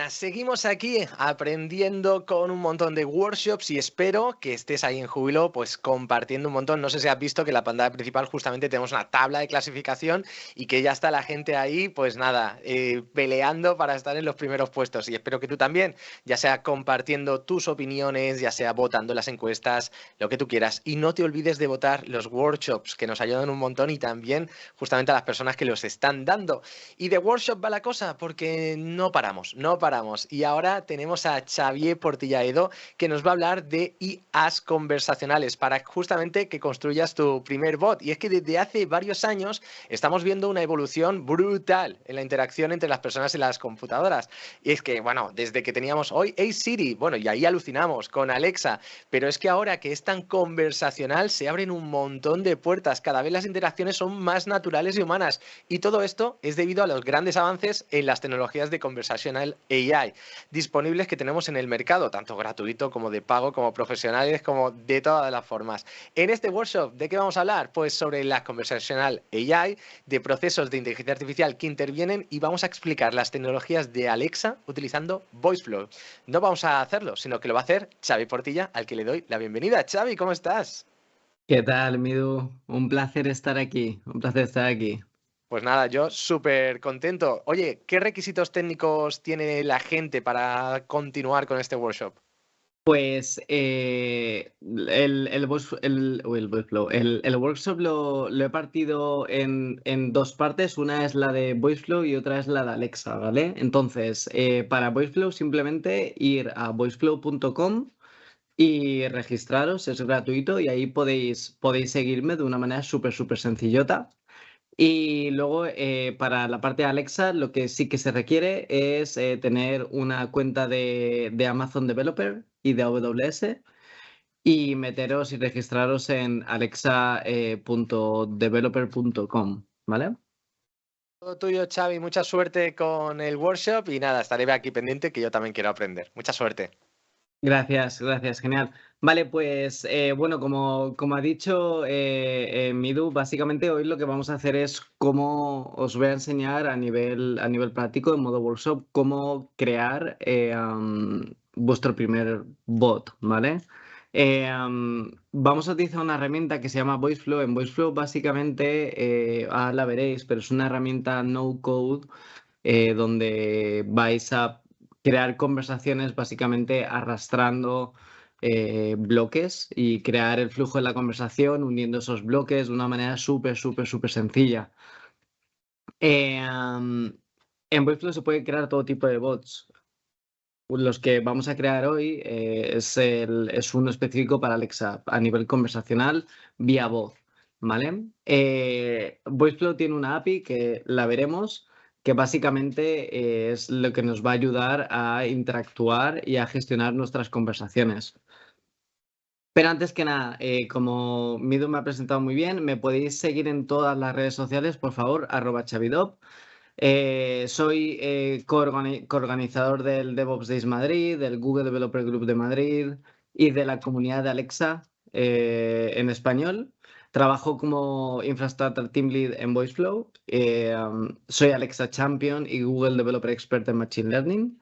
buenas. Seguimos aquí aprendiendo con un montón de workshops y espero que estés ahí en Júbilo, pues compartiendo un montón. No sé si has visto que en la pantalla principal justamente tenemos una tabla de clasificación y que ya está la gente ahí, pues nada, peleando para estar en los primeros puestos. Y espero que tú también, ya sea compartiendo tus opiniones, ya sea votando las encuestas, lo que tú quieras. Y no te olvides de votar los workshops, que nos ayudan un montón y también justamente a las personas que los están dando. Y de workshop va la cosa, porque no paramos, no paramos. Y ahora tenemos a Xavier Portillaedo, que nos va a hablar de IAs conversacionales, para justamente que construyas tu primer bot. Y es que desde hace varios años estamos viendo una evolución brutal en la interacción entre las personas y las computadoras. Y es que, bueno, desde que teníamos hoy Hey Siri, bueno, y ahí alucinamos con Alexa, pero es que ahora que es tan conversacional se abren un montón de puertas, cada vez las interacciones son más naturales y humanas. Y todo esto es debido a los grandes avances en las tecnologías de Conversational AI disponibles que tenemos en el mercado, tanto gratuito como de pago, como profesionales, como de todas las formas. En este workshop, ¿de qué vamos a hablar? Pues sobre la Conversational AI, de procesos de inteligencia artificial que intervienen, y vamos a explicar las tecnologías de Alexa utilizando VoiceFlow. No vamos a hacerlo, sino que lo va a hacer Xavi Portilla, al que le doy la bienvenida. Xavi, ¿cómo estás? ¿Qué tal, Midu? Un placer estar aquí, un placer estar aquí. Pues nada, yo súper contento. Oye, ¿qué requisitos técnicos tiene la gente para continuar con este workshop? Pues el voice flow, el workshop lo he partido en dos partes. Una es la de VoiceFlow y otra es la de Alexa, ¿vale? Entonces, para VoiceFlow simplemente ir a voiceflow.com y registraros, es gratuito y ahí podéis seguirme de una manera súper sencillota. Y luego, para la parte de Alexa, lo que sí que se requiere es tener una cuenta de Amazon Developer y de AWS y meteros y registraros en alexa.developer.com, ¿vale? Todo tuyo, Xavi. Mucha suerte con el workshop y nada, estaré aquí pendiente que yo también quiero aprender. Mucha suerte. Gracias, genial. Vale, pues bueno, como ha dicho Midu, básicamente hoy lo que vamos a hacer es cómo os voy a enseñar a nivel práctico, en modo workshop, cómo crear vuestro primer bot, ¿vale? Vamos a utilizar una herramienta que se llama VoiceFlow. En VoiceFlow básicamente, la veréis, pero es una herramienta no code donde vais a crear conversaciones básicamente arrastrando bloques y crear el flujo de la conversación uniendo esos bloques de una manera súper sencilla. En Webflow se puede crear todo tipo de bots. Los que vamos a crear hoy es uno específico para Alexa a nivel conversacional vía voz, ¿vale? VoiceFlow tiene una API que la veremos, que básicamente es lo que nos va a ayudar a interactuar y a gestionar nuestras conversaciones. Pero antes que nada, como Midu me ha presentado muy bien, me podéis seguir en todas las redes sociales, por favor, @chavidop. Soy coorganizador del DevOps Days Madrid, del Google Developer Group de Madrid y de la comunidad de Alexa en español. Trabajo como Infrastructure Team Lead en VoiceFlow. Soy Alexa Champion y Google Developer Expert en Machine Learning.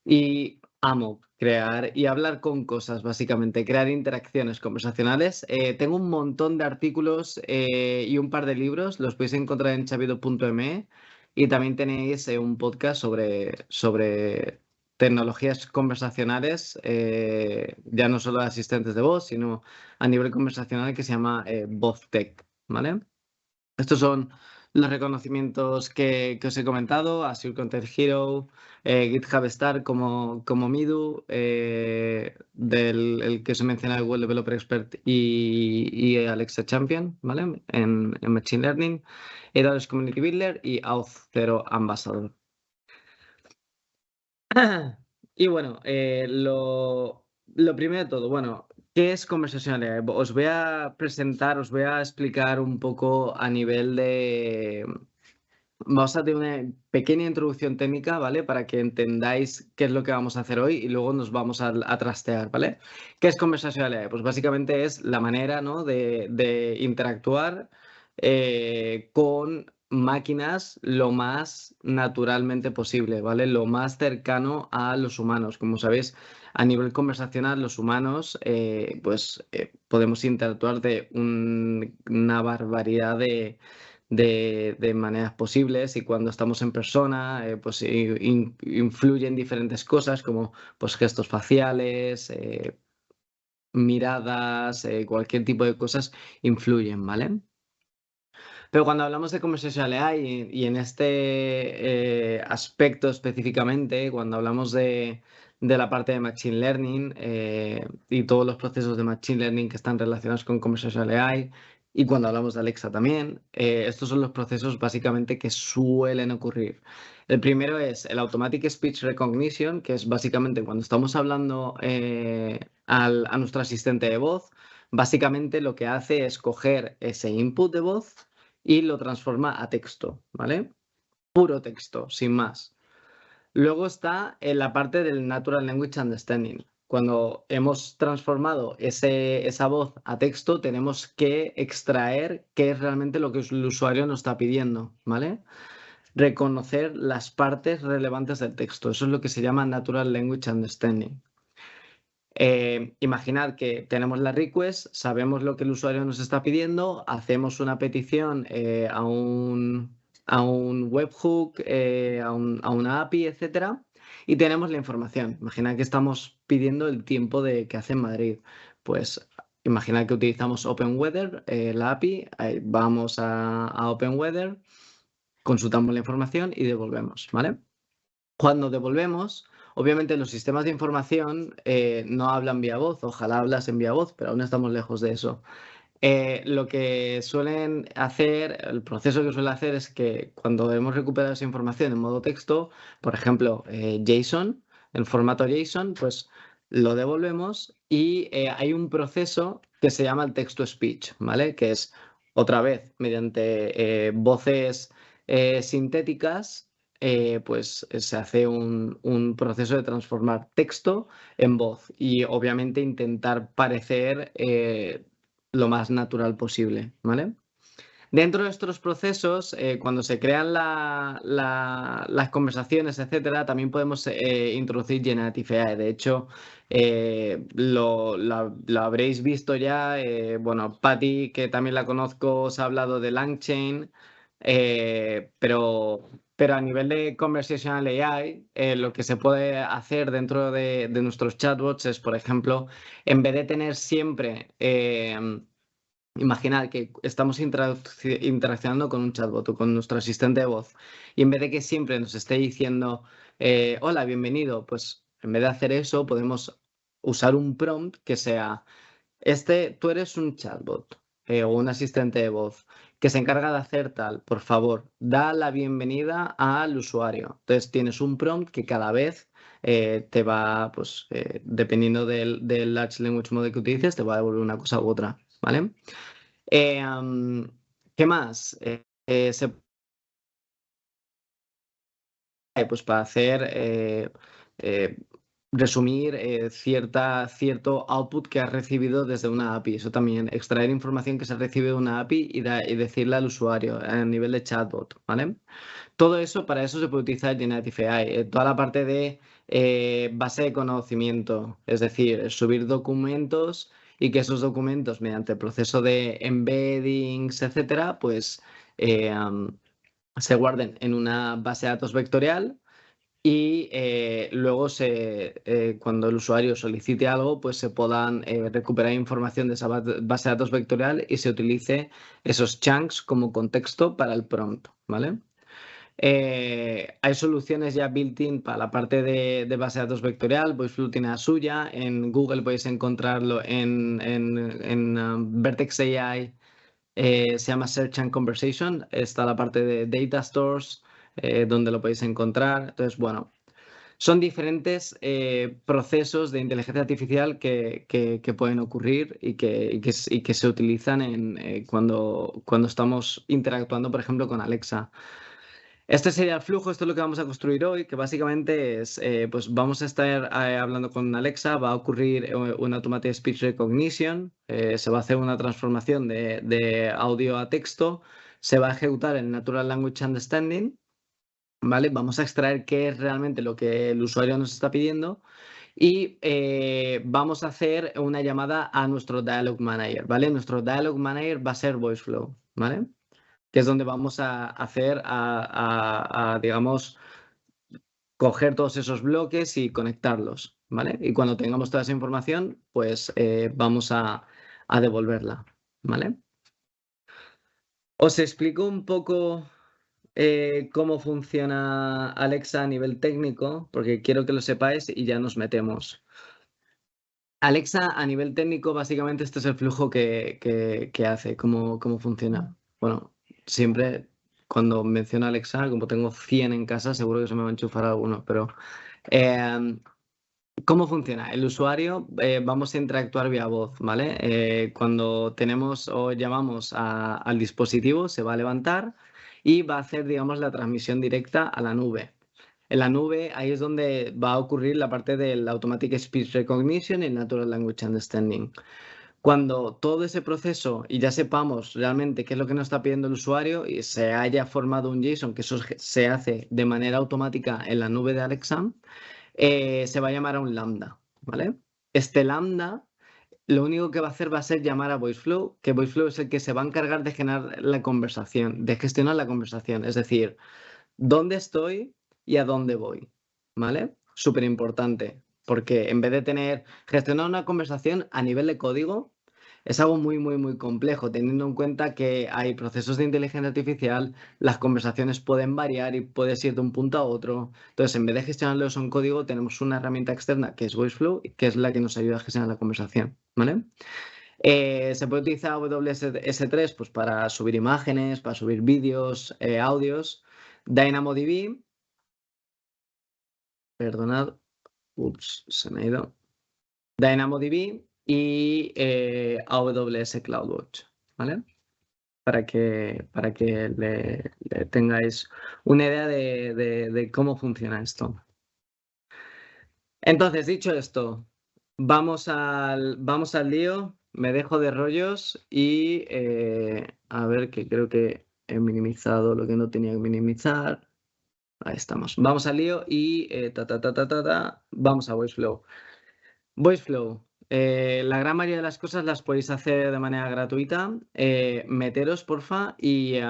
Y amo crear y hablar con cosas, básicamente, crear interacciones conversacionales. Tengo un montón de artículos y un par de libros, los podéis encontrar en chavido.me y también tenéis un podcast sobre tecnologías conversacionales, ya no solo de asistentes de voz, sino a nivel conversacional que se llama VozTech, ¿vale? Estos son los reconocimientos que os he comentado, Azure Content Hero, GitHub Star como Midu, el que os he mencionado, Google Developer Expert y Alexa Champion, ¿vale? En Machine Learning, AWS Community Builder y Auth 0 Ambassador. Y bueno, lo primero de todo, bueno, ¿qué es Conversational AI? Os voy a presentar, os voy a explicar un poco a nivel de... Vamos a tener una pequeña introducción técnica, ¿vale? Para que entendáis qué es lo que vamos a hacer hoy y luego nos vamos a trastear, ¿vale? ¿Qué es Conversational AI? Pues básicamente es la manera, ¿no? de interactuar con máquinas lo más naturalmente posible, ¿vale? Lo más cercano a los humanos. Como sabéis, a nivel conversacional, los humanos, podemos interactuar de una barbaridad de maneras posibles y cuando estamos en persona, influyen diferentes cosas como pues, gestos faciales, miradas, cualquier tipo de cosas influyen, ¿vale? Pero cuando hablamos de Conversational AI y en este aspecto específicamente, cuando hablamos de la parte de Machine Learning y todos los procesos de Machine Learning que están relacionados con Conversational AI, y cuando hablamos de Alexa también, estos son los procesos básicamente que suelen ocurrir. El primero es el Automatic Speech Recognition, que es básicamente cuando estamos hablando a nuestro asistente de voz, básicamente lo que hace es coger ese input de voz y lo transforma a texto, ¿vale? Puro texto, sin más. Luego está en la parte del Natural Language Understanding. Cuando hemos transformado esa voz a texto, tenemos que extraer qué es realmente lo que el usuario nos está pidiendo, ¿vale? Reconocer las partes relevantes del texto. Eso es lo que se llama Natural Language Understanding. Imaginad que tenemos la request, sabemos lo que el usuario nos está pidiendo, hacemos una petición a un webhook, a una API, etcétera, y tenemos la información. Imaginad que estamos pidiendo el tiempo de que hace en Madrid. Pues imaginad que utilizamos OpenWeather, la API, vamos a OpenWeather, consultamos la información y devolvemos, ¿vale? Cuando devolvemos, obviamente los sistemas de información no hablan vía voz, ojalá hablasen vía voz, pero aún estamos lejos de eso. Lo que suelen hacer, el proceso que suele hacer es que cuando hemos recuperado esa información en modo texto, por ejemplo, JSON, en formato JSON, pues lo devolvemos y hay un proceso que se llama el text-to-speech, ¿vale? Que es otra vez mediante voces sintéticas, se hace un proceso de transformar texto en voz y obviamente intentar parecer lo más natural posible, ¿vale? Dentro de estos procesos, cuando se crean las conversaciones, etcétera, también podemos introducir Generative AI. De hecho, lo habréis visto ya. Bueno, Patty, que también la conozco, os ha hablado de LangChain, pero a nivel de Conversational AI, lo que se puede hacer dentro de nuestros chatbots es, por ejemplo, en vez de tener siempre imaginad que estamos interaccionando con un chatbot o con nuestro asistente de voz y en vez de que siempre nos esté diciendo hola, bienvenido, pues en vez de hacer eso podemos usar un prompt que sea tú eres un chatbot o un asistente de voz que se encarga de hacer tal, por favor, da la bienvenida al usuario. Entonces tienes un prompt que cada vez te va, pues dependiendo del Large Language Model que utilices, te va a devolver una cosa u otra, ¿vale? ¿Qué más? Pues para hacer, eh, resumir cierto output que has recibido desde una API. Eso también, extraer información que se ha recibido de una API y decirle al usuario a nivel de chatbot, ¿vale? Todo eso, para eso se puede utilizar Generative AI. Toda la parte de base de conocimiento, es decir, subir documentos y que esos documentos, mediante el proceso de embeddings, etcétera, pues se guarden en una base de datos vectorial y luego cuando el usuario solicite algo, pues se puedan recuperar información de esa base de datos vectorial y se utilice esos chunks como contexto para el prompt, ¿vale? Hay soluciones ya built-in para la parte de base de datos vectorial. Voiceflow tiene la suya. En Google podéis encontrarlo en Vertex AI. Se llama Search and Conversation. Está la parte de Data Stores, donde lo podéis encontrar. Entonces, bueno, son diferentes procesos de inteligencia artificial que pueden ocurrir y que se utilizan cuando estamos interactuando, por ejemplo, con Alexa. Este sería el flujo, esto es lo que vamos a construir hoy, que básicamente es, pues vamos a estar hablando con Alexa, va a ocurrir un Automatic Speech Recognition, se va a hacer una transformación de audio a texto, se va a ejecutar el Natural Language Understanding, ¿vale? Vamos a extraer qué es realmente lo que el usuario nos está pidiendo y vamos a hacer una llamada a nuestro Dialog Manager, ¿vale? Nuestro Dialog Manager va a ser VoiceFlow, ¿vale? Que es donde vamos a hacer, digamos, coger todos esos bloques y conectarlos, ¿vale? Y cuando tengamos toda esa información, pues vamos a devolverla, ¿vale? Os explico un poco cómo funciona Alexa a nivel técnico, porque quiero que lo sepáis y ya nos metemos. Alexa a nivel técnico, básicamente este es el flujo que hace, cómo funciona. Bueno, siempre cuando menciono Alexa, como tengo 100 en casa, seguro que se me va a enchufar alguno, pero ¿cómo funciona? El usuario, vamos a interactuar vía voz, ¿vale? Cuando tenemos o llamamos al dispositivo, se va a levantar y va a hacer, digamos, la transmisión directa a la nube. En la nube, ahí es donde va a ocurrir la parte del Automatic Speech Recognition y el Natural Language Understanding. Cuando todo ese proceso y ya sepamos realmente qué es lo que nos está pidiendo el usuario y se haya formado un JSON, que eso se hace de manera automática en la nube de Alexa, se va a llamar a un lambda, ¿vale? Este lambda lo único que va a hacer va a ser llamar a VoiceFlow, que VoiceFlow es el que se va a encargar de generar la conversación, de gestionar la conversación, es decir, dónde estoy y a dónde voy, ¿vale? Súper importante, porque en vez de gestionar una conversación a nivel de código, es algo muy complejo, teniendo en cuenta que hay procesos de inteligencia artificial, las conversaciones pueden variar y puedes ir de un punto a otro. Entonces, en vez de gestionarlo en código, tenemos una herramienta externa que es VoiceFlow, que es la que nos ayuda a gestionar la conversación, ¿vale? Se puede utilizar WS3 pues, para subir imágenes, para subir vídeos, audios. DynamoDB, perdonad, se me ha ido. DynamoDB y AWS CloudWatch, ¿vale? Para que le tengáis una idea de cómo funciona esto. Entonces, dicho esto, vamos al lío, me dejo de rollos y a ver que creo que he minimizado lo que no tenía que minimizar. Ahí estamos. Vamos al lío y vamos a VoiceFlow. VoiceFlow. La gran mayoría de las cosas las podéis hacer de manera gratuita. Meteros, porfa, y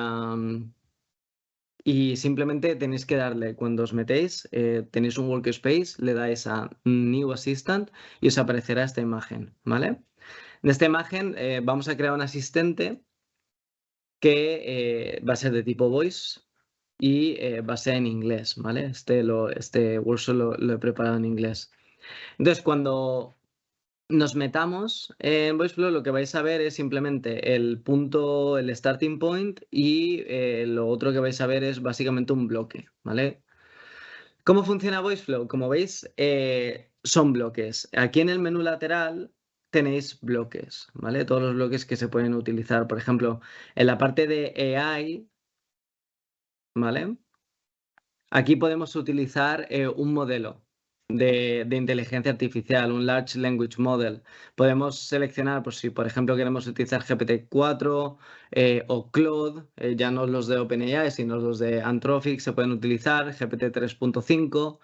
simplemente tenéis que darle, cuando os metéis, tenéis un workspace, le dais a New Assistant y os aparecerá esta imagen, ¿vale? En esta imagen vamos a crear un asistente que va a ser de tipo voice y va a ser en inglés, ¿vale? Este workshop lo he preparado en inglés. Entonces, cuando nos metamos en VoiceFlow, lo que vais a ver es simplemente el punto, el starting point y lo otro que vais a ver es básicamente un bloque, ¿vale? ¿Cómo funciona VoiceFlow? Como veis, son bloques. Aquí en el menú lateral tenéis bloques, ¿vale? Todos los bloques que se pueden utilizar. Por ejemplo, en la parte de AI, ¿vale? Aquí podemos utilizar un modelo de inteligencia artificial, un Large Language Model. Podemos seleccionar, pues, si por ejemplo queremos utilizar GPT-4 o Claude, ya no los de OpenAI, sino los de Anthropic se pueden utilizar, GPT 3.5.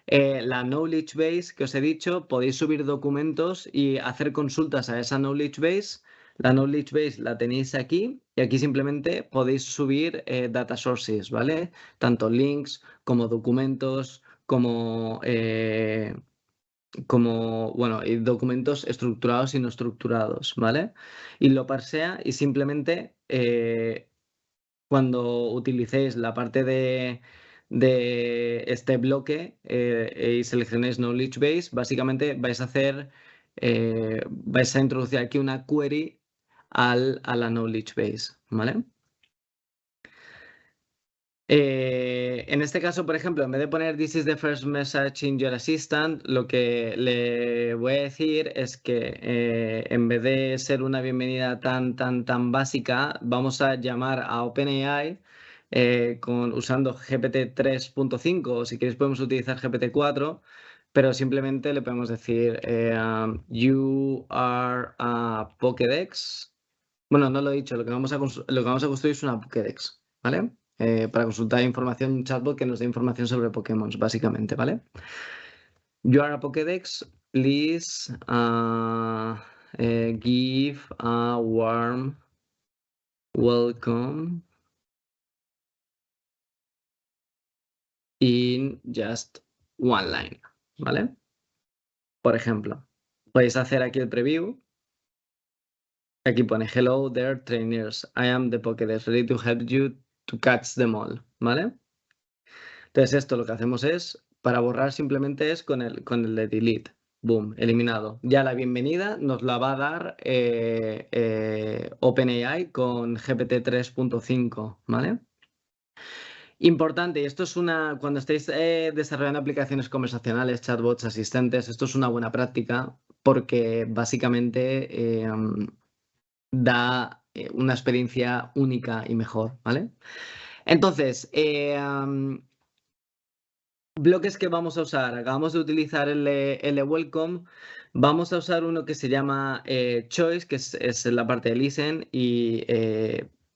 La Knowledge Base que os he dicho, podéis subir documentos y hacer consultas a esa Knowledge Base. La Knowledge Base la tenéis aquí y aquí simplemente podéis subir data sources, ¿vale? Tanto links como documentos, bueno, y documentos estructurados y no estructurados, ¿vale? Y lo parsea y simplemente cuando utilicéis la parte de este bloque y seleccionéis Knowledge Base, básicamente vais a introducir aquí una query a la Knowledge Base, ¿vale? En este caso, por ejemplo, en vez de poner This is the first message in your assistant, lo que le voy a decir es que en vez de ser una bienvenida tan básica, vamos a llamar a OpenAI usando GPT 3.5 o si queréis podemos utilizar GPT 4, pero simplemente le podemos decir You are a Pokédex, Bueno, no lo he dicho, lo que vamos a construir es una Pokédex, ¿vale? Para consultar información, un chatbot que nos dé información sobre Pokémon, básicamente, ¿vale? You are a Pokédex, please give a warm welcome in just one line, ¿vale? Por ejemplo, podéis hacer aquí el preview. Aquí pone hello there trainers, I am the Pokédex, ready to help you to catch them all, ¿vale? Entonces esto lo que hacemos es, para borrar simplemente es con el de delete. Boom, eliminado. Ya la bienvenida nos la va a dar OpenAI con GPT 3.5, ¿vale? Importante, y esto es cuando estéis desarrollando aplicaciones conversacionales, chatbots, asistentes, esto es una buena práctica porque básicamente da una experiencia única y mejor, ¿vale? Entonces, bloques que vamos a usar. Acabamos de utilizar el welcome. Vamos a usar uno que se llama choice, que es la parte de listen y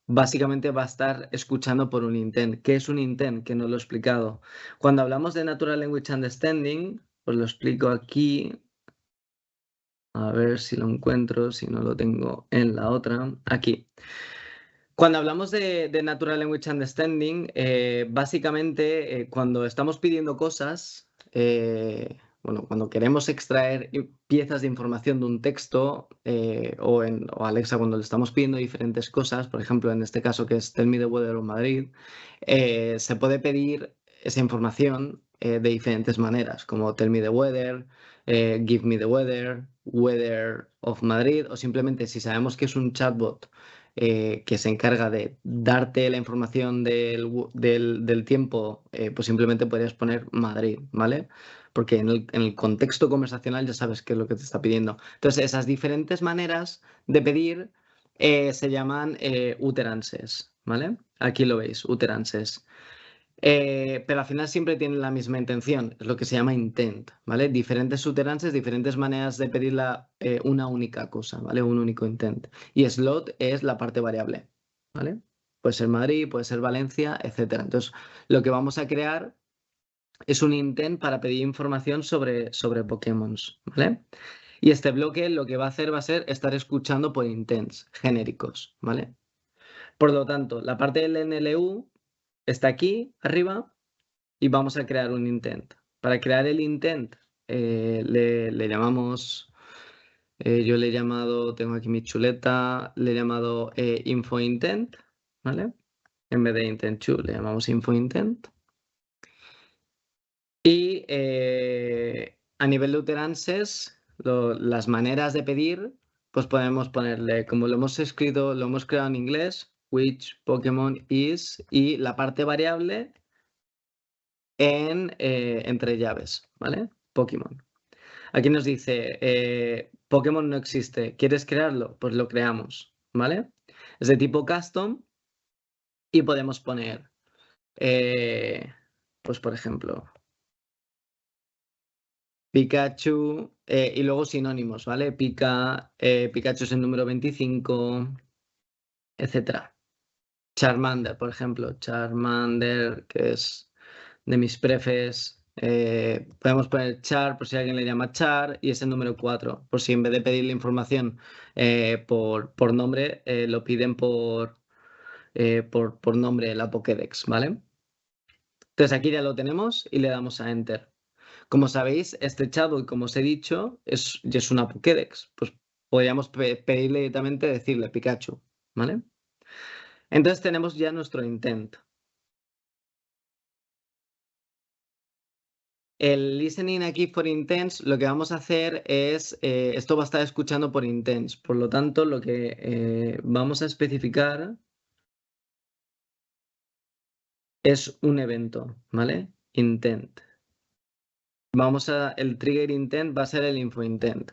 básicamente va a estar escuchando por un intent. ¿Qué es un intent? Que no lo he explicado. Cuando hablamos de Natural Language Understanding, os lo explico aquí. A ver si lo encuentro, si no lo tengo en la otra. Aquí. Cuando hablamos de Natural Language Understanding, básicamente cuando estamos pidiendo cosas, bueno, cuando queremos extraer piezas de información de un texto o Alexa cuando le estamos pidiendo diferentes cosas, por ejemplo, en este caso que es Tell me the weather of Madrid, se puede pedir esa información de diferentes maneras, como Tell me the weather, Give me the weather, Weather of Madrid, o simplemente si sabemos que es un chatbot que se encarga de darte la información del tiempo, pues simplemente podrías poner Madrid, ¿vale? Porque en el contexto conversacional ya sabes qué es lo que te está pidiendo. Entonces, esas diferentes maneras de pedir se llaman utterances, ¿vale? Aquí lo veis, utterances. Pero al final siempre tienen la misma intención, es lo que se llama intent, ¿vale? Diferentes utterances, diferentes maneras de pedir una única cosa, ¿vale? Un único intent. Y slot es la parte variable, ¿vale? Puede ser Madrid, puede ser Valencia, etc. Entonces, lo que vamos a crear es un intent para pedir información sobre Pokémon, ¿vale? Y este bloque lo que va a hacer va a ser estar escuchando por intents genéricos, ¿vale? Por lo tanto, la parte del NLU está aquí arriba y vamos a crear un intent. Para crear el intent le llamamos, yo le he llamado, tengo aquí mi chuleta, le he llamado info intent, ¿vale? En vez de intent to, le llamamos info intent. Y a nivel de utterances, las maneras de pedir, pues podemos ponerle, como lo hemos escrito, lo hemos creado en inglés, which Pokémon is, y la parte variable entre llaves, ¿vale? Pokémon. Aquí nos dice, Pokémon no existe, ¿quieres crearlo? Pues lo creamos, ¿vale? Es de tipo custom y podemos poner, pues por ejemplo, Pikachu y luego sinónimos, ¿vale? Pikachu es el número 25, etcétera. Charmander, por ejemplo, Charmander, que es de mis prefes. Podemos poner char por si alguien le llama char y es el número 4, por si en vez de pedirle información por nombre, lo piden por nombre la Pokédex, ¿vale? Entonces aquí ya lo tenemos y le damos a Enter. Como sabéis, este chatbot, como os he dicho, ya es una Pokédex. Pues podríamos pedirle directamente decirle Pikachu, ¿vale? Entonces tenemos ya nuestro intent. El listening aquí for intents, lo que vamos a hacer es, esto va a estar escuchando por intents, por lo tanto lo que vamos a especificar es un evento, ¿vale? Intent. El trigger intent va a ser el info intent.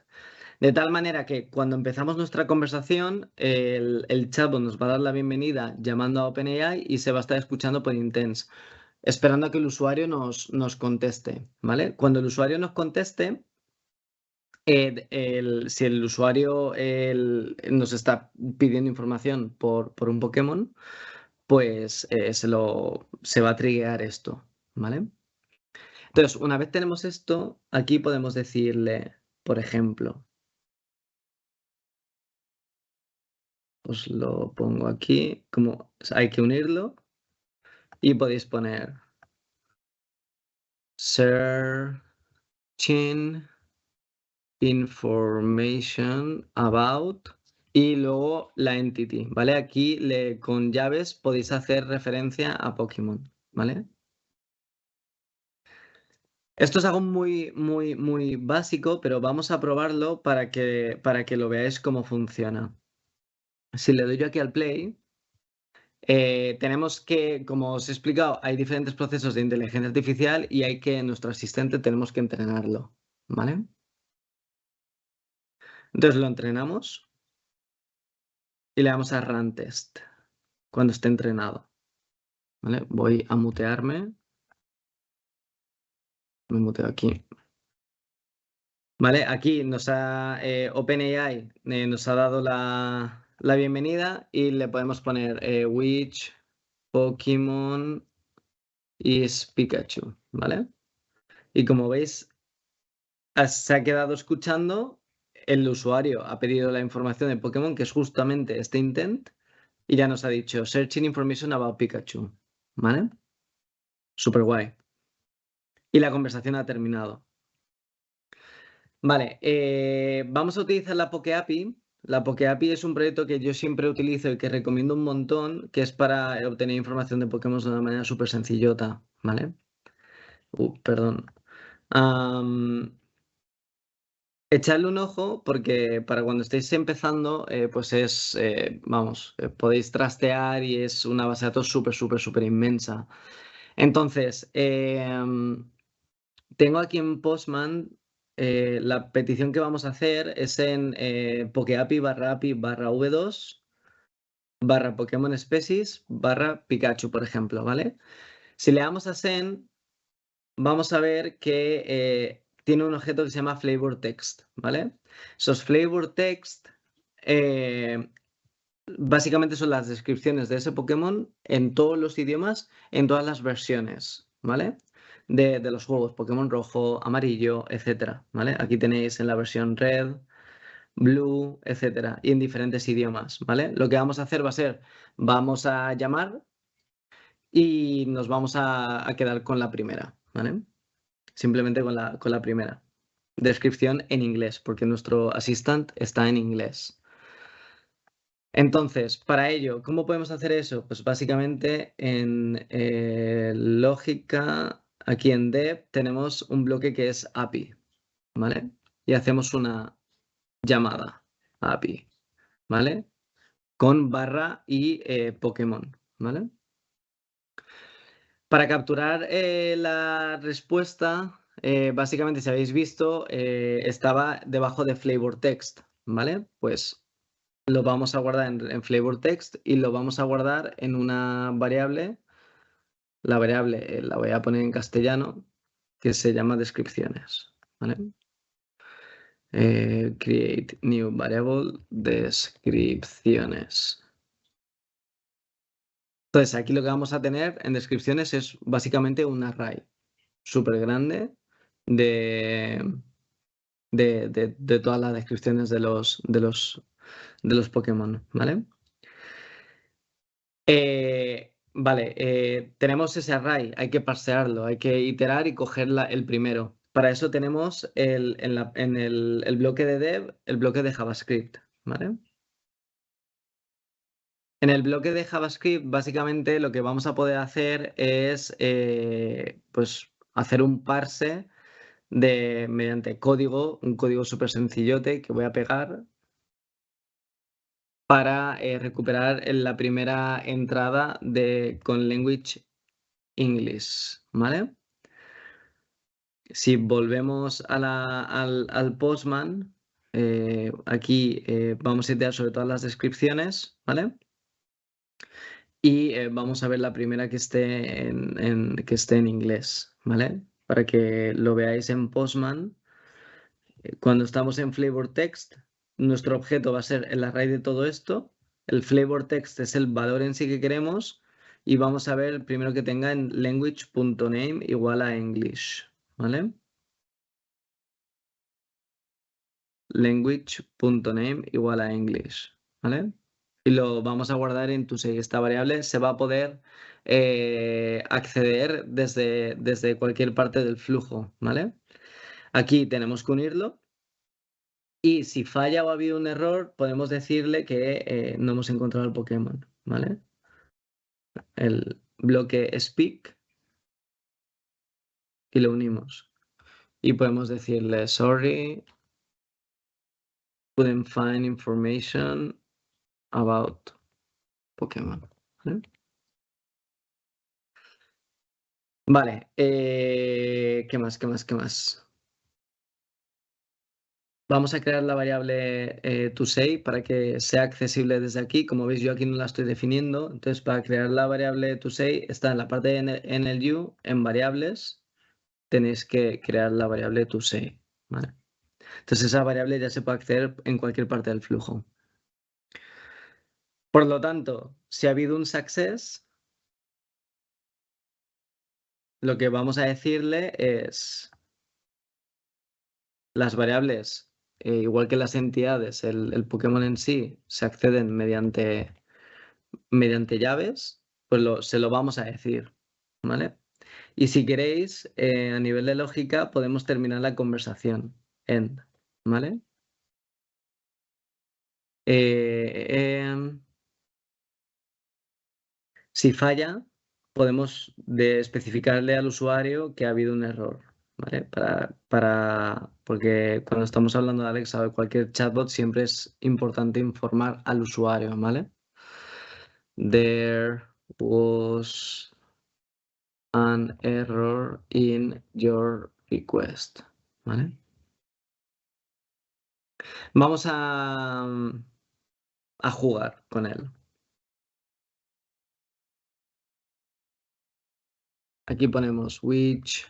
De tal manera que cuando empezamos nuestra conversación, el chatbot nos va a dar la bienvenida llamando a OpenAI y se va a estar escuchando por intents, esperando a que el usuario nos conteste, ¿vale? Cuando el usuario nos conteste, Si el usuario nos está pidiendo información por un Pokémon, pues se va a triggear esto, ¿vale? Entonces, una vez tenemos esto, aquí podemos decirle, por ejemplo, os lo pongo aquí, como hay que unirlo, y podéis poner searching information about y luego la entity, ¿vale? Aquí con llaves podéis hacer referencia a Pokémon, ¿vale? Esto es algo muy, muy, muy básico, pero vamos a probarlo para que lo veáis cómo funciona. Si le doy yo aquí al play, tenemos que, como os he explicado, hay diferentes procesos de inteligencia artificial y nuestro asistente tenemos que entrenarlo, ¿vale? Entonces lo entrenamos y le damos a Run Test cuando esté entrenado, ¿vale? Voy a mutearme. Me muteo aquí. Vale, aquí OpenAI nos ha dado la bienvenida y le podemos poner which Pokémon is Pikachu, ¿vale? Y como veis, se ha quedado escuchando, el usuario ha pedido la información de Pokémon, que es justamente este intent, y ya nos ha dicho searching information about Pikachu, ¿vale? Súper guay. Y la conversación ha terminado. Vale, vamos a utilizar la Poké API. La Poké API es un proyecto que yo siempre utilizo y que recomiendo un montón, que es para obtener información de Pokémon de una manera súper sencillota, ¿vale? Perdón. Echadle un ojo porque para cuando estéis empezando, pues podéis trastear y es una base de datos súper, súper, súper inmensa. Entonces, tengo aquí en Postman, la petición que vamos a hacer es en pokeapi barra v2 barra Pokémon Species barra Pikachu, por ejemplo, ¿vale? Si le damos a send, vamos a ver que tiene un objeto que se llama flavor text, ¿vale? Esos flavor text básicamente son las descripciones de ese Pokémon en todos los idiomas, en todas las versiones, ¿vale? De los juegos, Pokémon rojo, amarillo, etcétera, ¿vale? Aquí tenéis en la versión red, blue, etcétera, y en diferentes idiomas, ¿vale? Lo que vamos a hacer va a ser, vamos a llamar y nos vamos a quedar con la primera, ¿vale? Simplemente con la primera. Descripción en inglés, porque nuestro assistant está en inglés. Entonces, para ello, ¿cómo podemos hacer eso? Pues básicamente en lógica, aquí en dev, tenemos un bloque que es API, ¿vale? Y hacemos una llamada a API, ¿vale? Con barra y Pokémon, ¿vale? Para capturar la respuesta, básicamente, si habéis visto, estaba debajo de flavor text, ¿vale? Pues lo vamos a guardar en flavor text y lo vamos a guardar en una variable. La variable la voy a poner en castellano, que se llama descripciones, ¿vale? Create new variable descripciones. Entonces, aquí lo que vamos a tener en descripciones es básicamente un array súper grande de todas las descripciones de los Pokémon, ¿vale? Vale, tenemos ese array, hay que parsearlo, hay que iterar y coger el primero. Para eso tenemos en el bloque de dev, el bloque de JavaScript, ¿vale? En el bloque de JavaScript, básicamente lo que vamos a poder hacer es pues, hacer un parse mediante código, un código súper sencillote que voy a pegar para recuperar la primera entrada con language English, ¿vale? Si volvemos al Postman, aquí vamos a iterar sobre todas las descripciones, ¿vale? Y vamos a ver la primera que esté que esté en inglés, ¿vale? Para que lo veáis en Postman. cuando estamos en flavor text, nuestro objeto va a ser el array de todo esto. El flavor text es el valor en sí que queremos. Y vamos a ver primero que tenga en language.name igual a English, ¿vale? Language.name igual a English, ¿vale? Y lo vamos a guardar en ToSay. Esta variable se va a poder acceder desde cualquier parte del flujo, ¿vale? Aquí tenemos que unirlo. Y si falla o ha habido un error, podemos decirle que no hemos encontrado el Pokémon, ¿vale? El bloque speak y lo unimos. Y podemos decirle sorry, couldn't find information about Pokémon. ¿Vale? Vale, ¿qué más? ¿Qué más? Vamos a crear la variable toSay para que sea accesible desde aquí. Como veis, yo aquí no la estoy definiendo. Entonces, para crear la variable toSay, está en la parte de NLU, en variables, tenéis que crear la variable toSay, ¿vale? Entonces, esa variable ya se puede acceder en cualquier parte del flujo. Por lo tanto, si ha habido un success, lo que vamos a decirle es las variables, igual que las entidades, el Pokémon en sí, se acceden mediante llaves, pues se lo vamos a decir, ¿vale? Y si queréis, a nivel de lógica, podemos terminar la conversación, end, ¿vale? Si falla, podemos especificarle al usuario que ha habido un error, ¿vale? Porque cuando estamos hablando de Alexa o de cualquier chatbot, siempre es importante informar al usuario, ¿vale? There was an error in your request, ¿vale? Vamos a jugar con él. Aquí ponemos which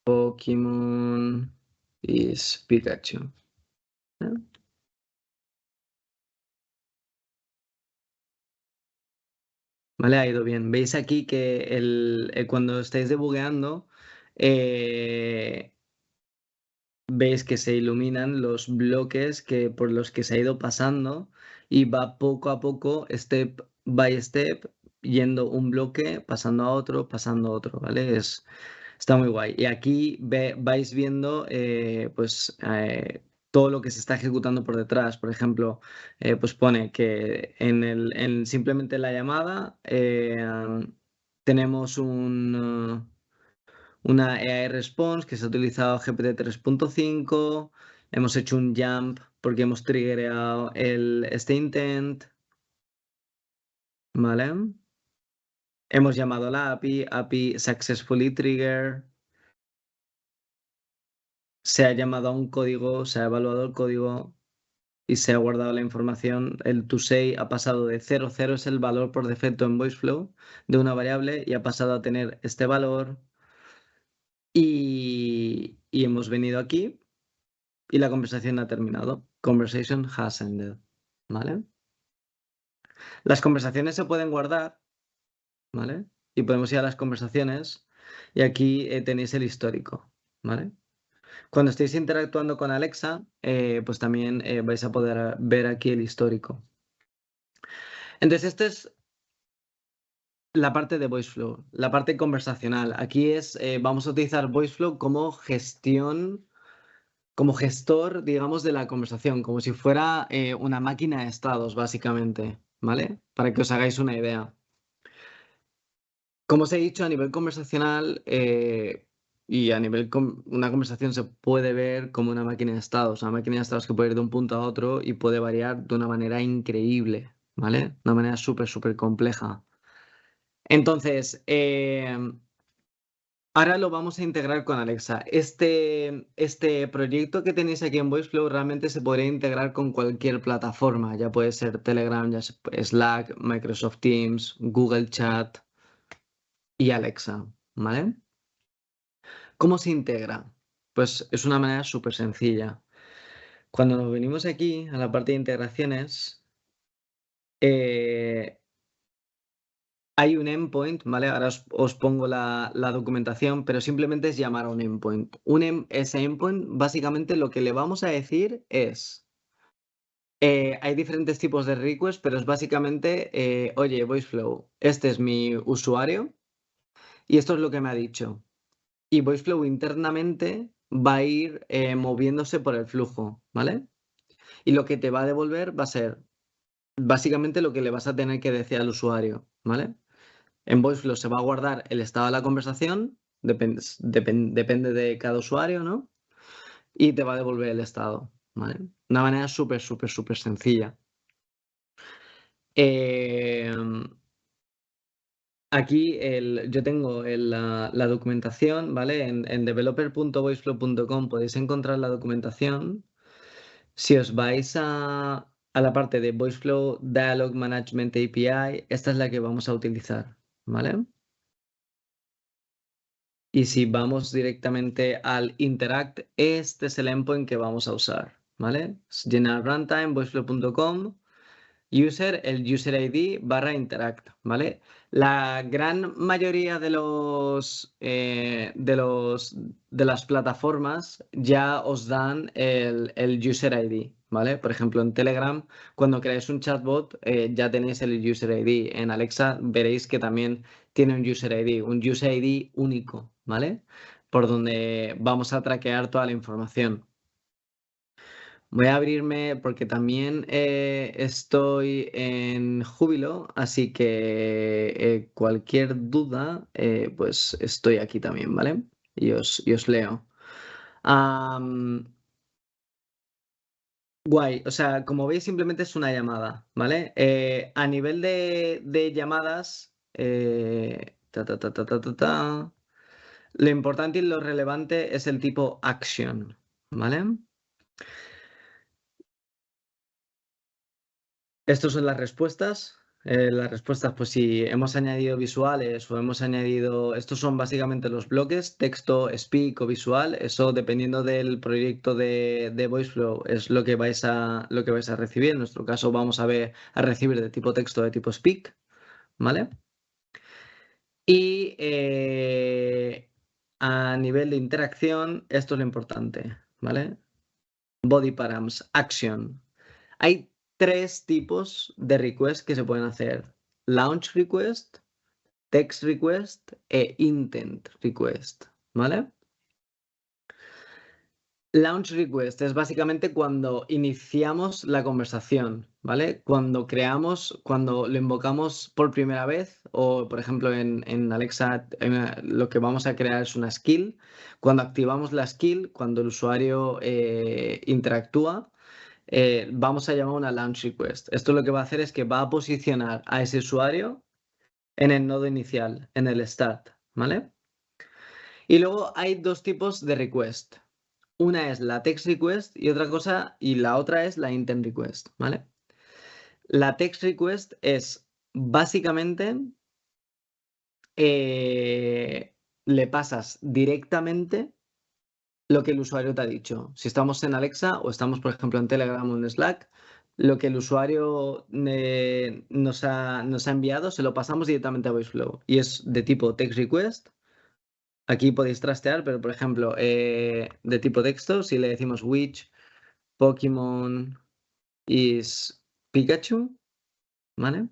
Pokémon is Pikachu. ¿Eh? Vale, ha ido bien. Veis aquí que cuando estáis debugueando, veis que se iluminan los bloques por los que se ha ido pasando y va poco a poco, step by step, yendo un bloque, pasando a otro, pasando a otro, ¿vale? Está muy guay. Y aquí vais viendo pues todo lo que se está ejecutando por detrás. Por ejemplo, pues pone que en simplemente la llamada tenemos una AI Response que se ha utilizado GPT 3.5. Hemos hecho un jump porque hemos triggerado este intent. ¿Vale? Hemos llamado a la API successfully trigger. Se ha llamado a un código, se ha evaluado el código y se ha guardado la información. El toSay ha pasado de 0, 0 es el valor por defecto en VoiceFlow de una variable y ha pasado a tener este valor. Y hemos venido aquí y la conversación ha terminado. Conversation has ended. ¿Vale? Las conversaciones se pueden guardar, ¿vale? Y podemos ir a las conversaciones y aquí tenéis el histórico, ¿vale? Cuando estéis interactuando con Alexa, pues también vais a poder ver aquí el histórico. Entonces, esta es la parte de VoiceFlow, la parte conversacional. Aquí vamos a utilizar VoiceFlow como gestor, digamos, de la conversación, como si fuera una máquina de estados, básicamente, ¿vale? Para que os hagáis una idea. Como os he dicho, a nivel conversacional y a nivel una conversación se puede ver como una máquina de estados, una máquina de estados que puede ir de un punto a otro y puede variar de una manera increíble, ¿vale? De una manera súper, súper compleja. Entonces, ahora lo vamos a integrar con Alexa. Este proyecto que tenéis aquí en VoiceFlow realmente se podría integrar con cualquier plataforma, ya puede ser Telegram, ya Slack, Microsoft Teams, Google Chat y Alexa, ¿vale? ¿Cómo se integra? Pues es una manera súper sencilla. Cuando nos venimos aquí a la parte de integraciones, hay un endpoint, ¿vale? Ahora os pongo la documentación, pero simplemente es llamar a un endpoint. Ese endpoint, básicamente lo que le vamos a decir es, hay diferentes tipos de request, pero es básicamente, oye, VoiceFlow, este es mi usuario y esto es lo que me ha dicho. Y VoiceFlow internamente va a ir moviéndose por el flujo, ¿vale? Y lo que te va a devolver va a ser básicamente lo que le vas a tener que decir al usuario, ¿vale? En VoiceFlow se va a guardar el estado de la conversación, depende de cada usuario, ¿no? Y te va a devolver el estado, ¿vale? Una manera súper, súper, súper sencilla. Aquí yo tengo la documentación, ¿vale? En developer.voiceflow.com podéis encontrar la documentación. Si os vais a la parte de VoiceFlow Dialog Management API, esta es la que vamos a utilizar, ¿vale? Y si vamos directamente al Interact, este es el endpoint que vamos a usar, ¿vale? General Runtime, voiceflow.com, user, el user ID /interact, ¿vale? La gran mayoría de las plataformas ya os dan el user ID, ¿vale? Por ejemplo, en Telegram, cuando creáis un chatbot, ya tenéis el user ID. En Alexa veréis que también tiene un user ID único, ¿vale? Por donde vamos a traquear toda la información. Voy a abrirme porque también estoy en júbilo, así que cualquier duda, pues estoy aquí también, ¿vale? Y os leo. Guay, o sea, como veis, simplemente es una llamada, ¿vale? A nivel de llamadas, lo importante y lo relevante es el tipo action, ¿vale? Estas son las respuestas. Pues si hemos añadido visuales o hemos añadido, estos son básicamente los bloques, texto, speak o visual. Eso dependiendo del proyecto de VoiceFlow es lo que vais a recibir. En nuestro caso vamos a recibir de tipo texto, de tipo speak, ¿vale? Y a nivel de interacción, esto es lo importante, ¿vale? Body params, action. Hay 3 tipos de request que se pueden hacer: launch request, text request e intent request, ¿vale? Launch request es básicamente cuando iniciamos la conversación, ¿vale? Cuando lo invocamos por primera vez, o por ejemplo en Alexa lo que vamos a crear es una skill. Cuando activamos la skill, cuando el usuario interactúa, vamos a llamar una launch request. Esto lo que va a hacer es que va a posicionar a ese usuario en el nodo inicial, en el start, ¿vale? Y luego hay 2 tipos de request. Una es la text request y la otra es la intent request, ¿vale? La text request es básicamente le pasas directamente lo que el usuario te ha dicho. Si estamos en Alexa o estamos, por ejemplo, en Telegram o en Slack, lo que el usuario nos ha enviado se lo pasamos directamente a VoiceFlow y es de tipo text request. Aquí podéis trastear, pero por ejemplo, de tipo texto, si le decimos which Pokémon is Pikachu, ¿vale?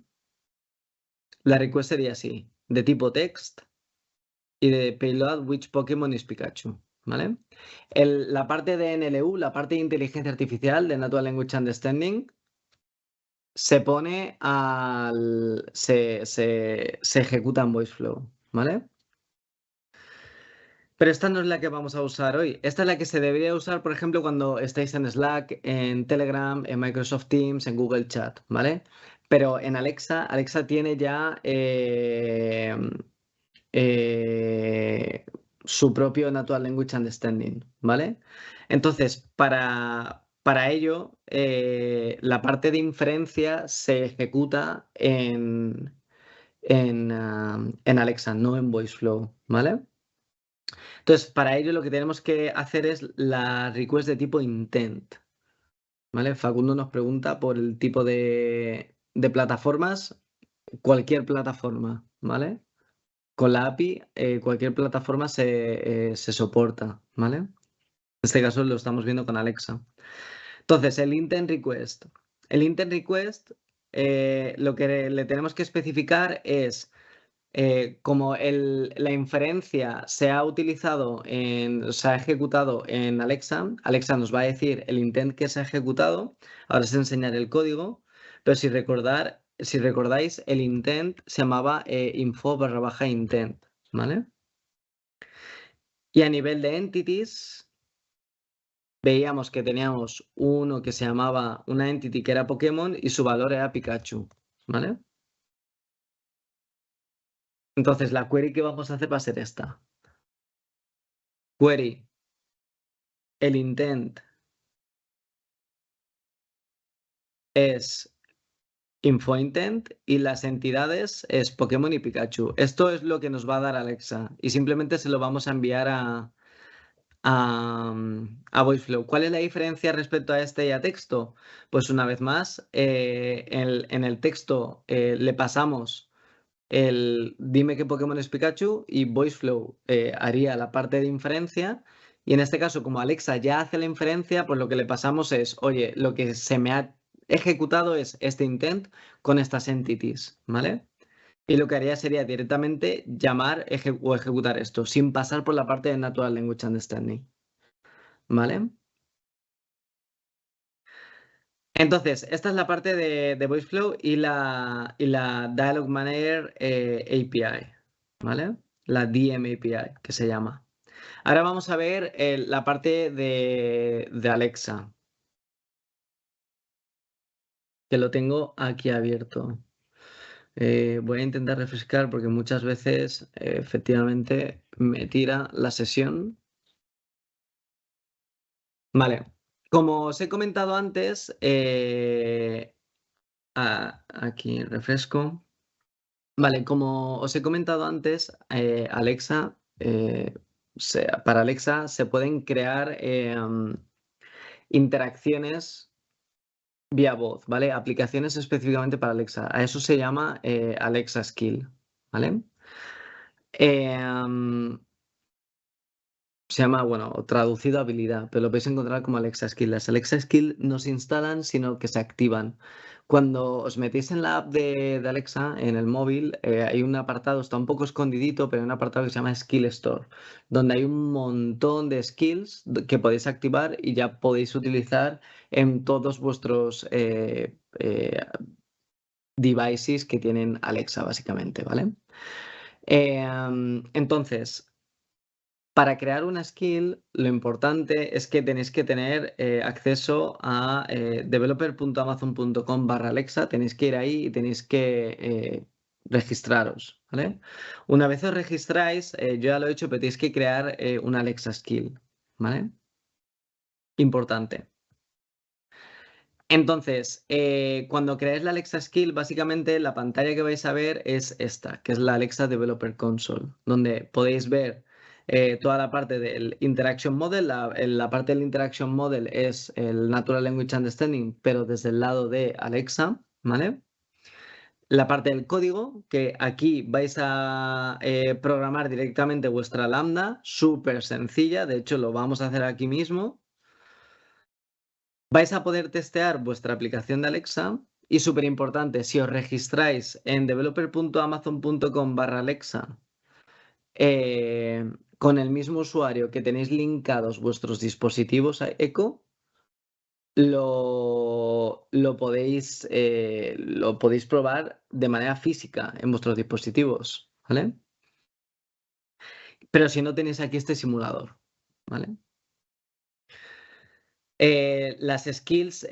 La request sería así, de tipo text y de payload which Pokémon is Pikachu, ¿vale? La parte de NLU, la parte de inteligencia artificial, de Natural Language Understanding, se pone se ejecuta en VoiceFlow, ¿vale? Pero esta no es la que vamos a usar hoy. Esta es la que se debería usar, por ejemplo, cuando estáis en Slack, en Telegram, en Microsoft Teams, en Google Chat, ¿vale? Pero en Alexa tiene ya su propio Natural Language Understanding, ¿vale? Entonces, para ello, la parte de inferencia se ejecuta en Alexa, no en VoiceFlow, ¿vale? Entonces, para ello lo que tenemos que hacer es la request de tipo intent, ¿vale? Facundo nos pregunta por el tipo de plataformas, cualquier plataforma, ¿vale? Con la API, cualquier plataforma se soporta, ¿vale? En este caso lo estamos viendo con Alexa. Entonces, el intent request. El intent request, lo que le tenemos que especificar es como la inferencia se ha utilizado se ha ejecutado en Alexa, Alexa nos va a decir el intent que se ha ejecutado. Ahora es enseñar el código, pero si recordáis, el intent se llamaba info/intent, ¿vale? Y a nivel de entities, veíamos que teníamos uno que se llamaba una entity que era Pokémon y su valor era Pikachu, ¿vale? Entonces, la query que vamos a hacer va a ser esta. Query, el intent es InfoIntent y las entidades es Pokémon y Pikachu. Esto es lo que nos va a dar Alexa y simplemente se lo vamos a enviar a VoiceFlow. ¿Cuál es la diferencia respecto a este y a texto? Pues una vez más, en el texto le pasamos el dime qué Pokémon es Pikachu y VoiceFlow haría la parte de inferencia. Y en este caso, como Alexa ya hace la inferencia, pues lo que le pasamos es, oye, lo que se me ha ejecutado es este intent con estas entities, ¿vale? Y lo que haría sería directamente llamar o ejecutar esto, sin pasar por la parte de Natural Language Understanding, ¿vale? Entonces, esta es la parte de VoiceFlow y la Dialog Manager API, ¿vale? La DM API, que se llama. Ahora vamos a ver la parte de Alexa, que lo tengo aquí abierto. Voy a intentar refrescar porque muchas veces efectivamente me tira la sesión. Vale, como os he comentado antes, aquí refresco. Vale, como os he comentado antes, Alexa, para Alexa se pueden crear interacciones vía voz, ¿vale? Aplicaciones específicamente para Alexa. A eso se llama Alexa Skill, ¿vale? Em, Se llama, bueno, traducido habilidad, pero lo podéis encontrar como Alexa Skill. Las Alexa Skill no se instalan, sino que se activan. Cuando os metéis en la app de Alexa, en el móvil, hay un apartado, está un poco escondidito, pero hay un apartado que se llama Skill Store, donde hay un montón de skills que podéis activar y ya podéis utilizar en todos vuestros devices que tienen Alexa, básicamente, ¿vale? Entonces, para crear una skill, lo importante es que tenéis que tener acceso a developer.amazon.com/Alexa. Tenéis que ir ahí y tenéis que registraros, ¿vale? Una vez os registráis, yo ya lo he hecho, pero tenéis que crear una Alexa skill, ¿vale? Importante. Entonces, cuando creáis la Alexa Skill, básicamente la pantalla que vais a ver es esta, que es la Alexa Developer Console, donde podéis ver toda la parte del Interaction Model. La parte del Interaction Model es el Natural Language Understanding, pero desde el lado de Alexa, ¿vale? La parte del código, que aquí vais a programar directamente vuestra lambda, súper sencilla, de hecho lo vamos a hacer aquí mismo. Vais a poder testear vuestra aplicación de Alexa y súper importante, si os registráis en developer.amazon.com/Alexa con el mismo usuario que tenéis linkados vuestros dispositivos a Echo, lo podéis probar de manera física en vuestros dispositivos, ¿vale? Pero si no tenéis aquí este simulador, ¿vale? Las skills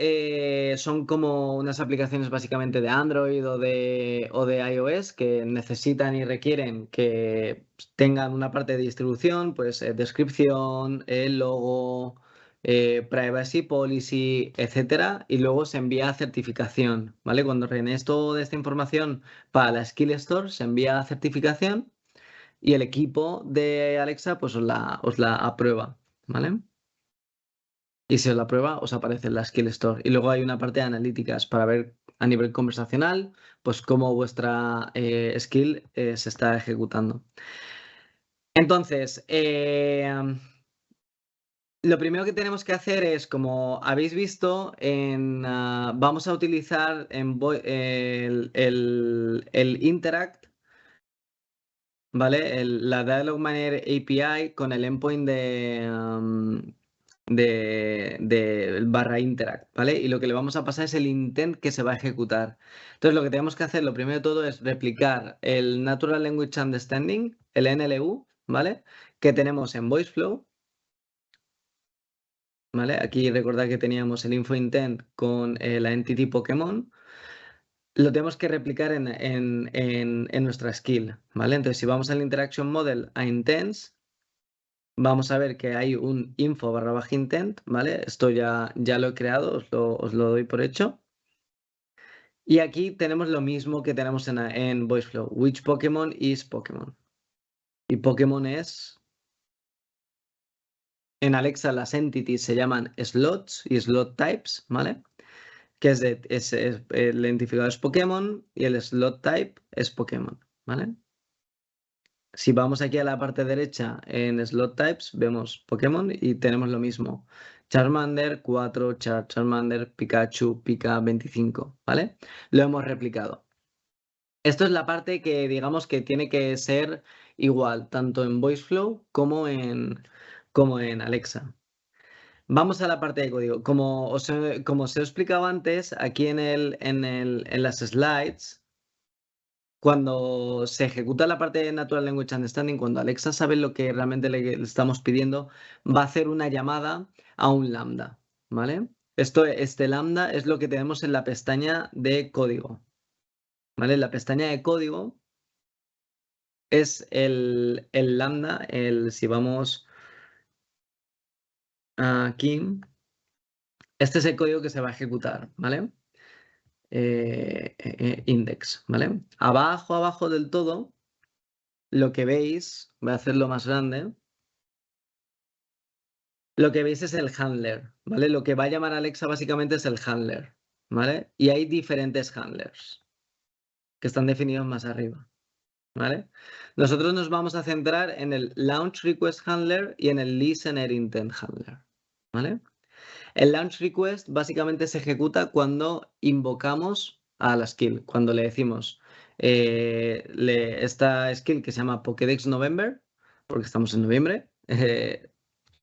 son como unas aplicaciones básicamente de Android o de iOS que necesitan y requieren que tengan una parte de distribución, pues descripción, el logo, privacy policy, etcétera, y luego se envía a certificación, ¿vale? Cuando rellenéis toda esta información para la Skill Store, se envía a certificación y el equipo de Alexa pues os la aprueba, ¿vale? Y si os la prueba, os aparece en la Skill Store. Y luego hay una parte de analíticas para ver a nivel conversacional, pues cómo vuestra skill se está ejecutando. Entonces, lo primero que tenemos que hacer es, como habéis visto, vamos a utilizar el Interact, ¿vale? La Dialog Manager API con el endpoint de /interact, ¿vale? Y lo que le vamos a pasar es el intent que se va a ejecutar. Entonces, lo que tenemos que hacer, lo primero de todo, es replicar el Natural Language Understanding, el NLU, ¿vale? Que tenemos en VoiceFlow, ¿vale? Aquí recordad que teníamos el info intent con la entity Pokémon. Lo tenemos que replicar en nuestra skill, ¿vale? Entonces, si vamos al Interaction Model a Intents, vamos a ver que hay un info / intent, ¿vale? Esto ya lo he creado, os lo doy por hecho. Y aquí tenemos lo mismo que tenemos en VoiceFlow. Which Pokémon is Pokémon? Y Pokémon es... En Alexa las entities se llaman slots y slot types, ¿vale? Que el identificador es Pokémon y el slot type es Pokémon, ¿vale? Si vamos aquí a la parte derecha en slot types, vemos Pokémon y tenemos lo mismo. Charmander 4, Charmander, Pikachu, Pika 25, ¿vale? Lo hemos replicado. Esto es la parte que digamos que tiene que ser igual, tanto en VoiceFlow como en Alexa. Vamos a la parte de código. Como os he explicado antes, aquí en las slides, cuando se ejecuta la parte de Natural Language Understanding, cuando Alexa sabe lo que realmente le estamos pidiendo, va a hacer una llamada a un lambda, ¿vale? Este lambda es lo que tenemos en la pestaña de código, ¿vale? La pestaña de código es el lambda, si vamos aquí, este es el código que se va a ejecutar, ¿vale? Index, ¿vale? Abajo del todo, lo que veis, voy a hacerlo más grande, lo que veis es el handler, ¿vale? Lo que va a llamar Alexa básicamente es el handler, ¿vale? Y hay diferentes handlers que están definidos más arriba, ¿vale? Nosotros nos vamos a centrar en el Launch Request Handler y en el Listener Intent Handler, ¿vale? El Launch Request básicamente se ejecuta cuando invocamos a la skill, cuando le decimos esta skill que se llama Pokédex November, porque estamos en noviembre,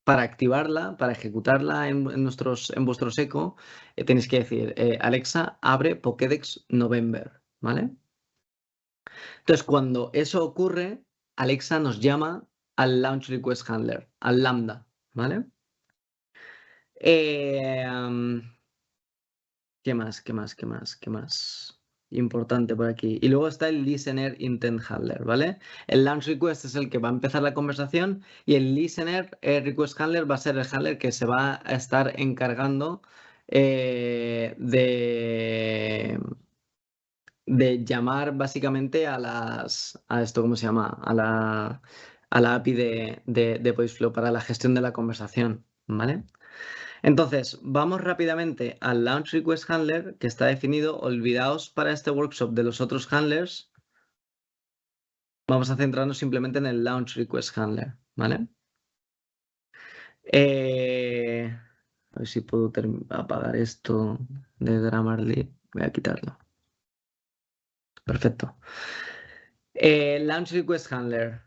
para activarla, para ejecutarla en vuestro seco, tenéis que decir Alexa, abre Pokédex November, ¿vale? Entonces, cuando eso ocurre, Alexa nos llama al Launch Request Handler, al Lambda, ¿vale? ¿Qué más? Importante por aquí. Y luego está el Listener Intent Handler, ¿vale? El Launch Request es el que va a empezar la conversación y el Listener Request Handler va a ser el handler que se va a estar encargando de llamar básicamente a esto, ¿cómo se llama? A la API de VoiceFlow para la gestión de la conversación, ¿vale? Entonces, vamos rápidamente al Launch Request Handler que está definido. Olvidaos para este workshop de los otros handlers. Vamos a centrarnos simplemente en el Launch Request Handler, ¿vale? A ver si puedo apagar esto de Grammarly. Voy a quitarlo. Perfecto. Launch Request Handler.